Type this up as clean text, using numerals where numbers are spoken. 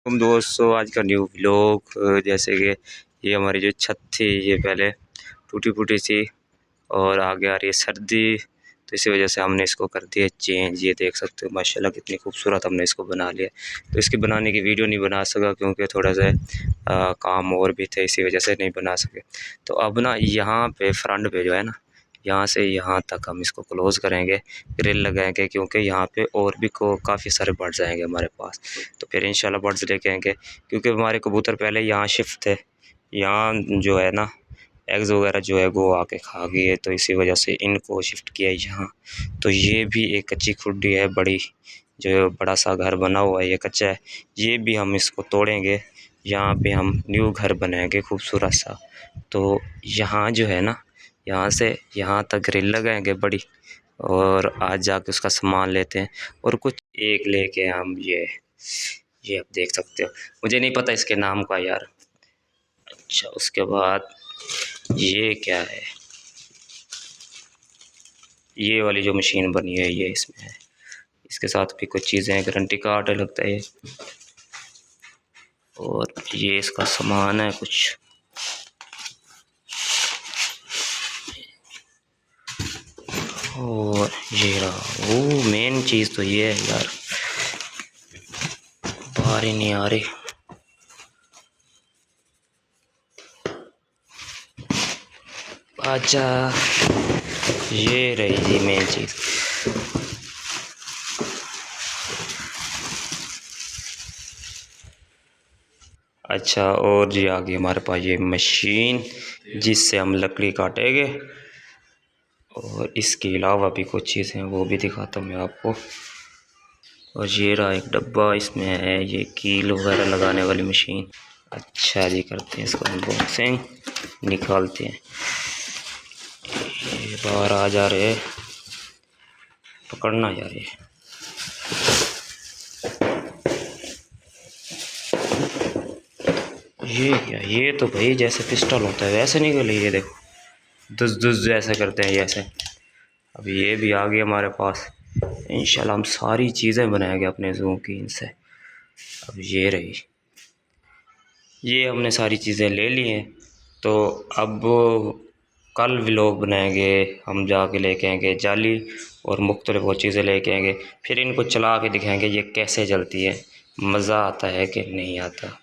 हम दोस्तों आज का न्यू व्लॉग जैसे कि ये हमारी जो छत थी ये पहले टूटी फूटी सी और आगे आ रही है सर्दी, तो इसी वजह से हमने इसको कर दिया चेंज। ये देख सकते हो माशाल्लाह कितनी खूबसूरत हमने इसको बना लिया। तो इसकी बनाने की वीडियो नहीं बना सका क्योंकि थोड़ा सा काम और भी थे, इसी वजह से नहीं बना सके। तो अब ना यहाँ पे फ्रंट पे जो है ना, यहाँ से यहाँ तक हम इसको क्लोज़ करेंगे, ग्रिल लगाएंगे क्योंकि यहाँ पे और भी काफ़ी सारे बर्ड्स आएंगे हमारे पास। तो फिर इंशाल्लाह बर्ड्स लेके आएंगे क्योंकि हमारे कबूतर पहले यहाँ शिफ्ट थे, यहाँ जो है ना एग्स वगैरह जो है वो आके खा गई है, तो इसी वजह से इनको शिफ्ट किया है यहाँ। तो ये भी एक कच्ची खुड्डी है बड़ी, जो बड़ा सा घर बना हुआ है ये कच्चा है, ये भी हम इसको तोड़ेंगे, यहाँ पे हम न्यू घर बनाएंगे खूबसूरत सा। तो यहाँ जो है ना, यहाँ से यहाँ तक ग्रिल लगाएंगे बड़ी, और आज जाके उसका सामान लेते हैं और कुछ एक लेके हम ये आप देख सकते हो, मुझे नहीं पता इसके नाम का यार। अच्छा उसके बाद ये क्या है, ये वाली जो मशीन बनी है ये इसमें है, इसके साथ भी कुछ चीज़ें हैं, गारंटी कार्ड लगता है ये, और ये इसका सामान है कुछ। और ये रहा वो मेन चीज़, तो ये है यार, बाहर ही नहीं आ रही। अच्छा ये रही जी मेन चीज़। अच्छा और जी आ गई हमारे पास ये मशीन जिससे हम लकड़ी काटेंगे, और इसके अलावा भी कुछ चीज़ें हैं वो भी दिखाता हूँ मैं आपको। और ये रहा एक डब्बा, इसमें है ये कील वगैरह लगाने वाली मशीन। अच्छा जी करते हैं इसको अनबॉक्सिंग, निकालते हैं। ये बाहर आ जा रहे हैं, पकड़ना यार ये क्या, ये तो भाई जैसे पिस्टल होता है वैसे निकल, ये देखो दुस दुस जैसे करते हैं जैसे। अब ये भी आ गई हमारे पास, इंशाल्लाह हम सारी चीज़ें बनाएंगे अपने ज़ू की इनसे। अब ये रही, ये हमने सारी चीज़ें ले ली हैं, तो अब कल व्लॉग बनाएंगे, हम जाके लेके आएंगे जाली और मुख्तलिफ वो चीज़ें लेके आएंगे, फिर इनको चला के दिखाएंगे ये कैसे चलती है, मज़ा आता है कि नहीं आता।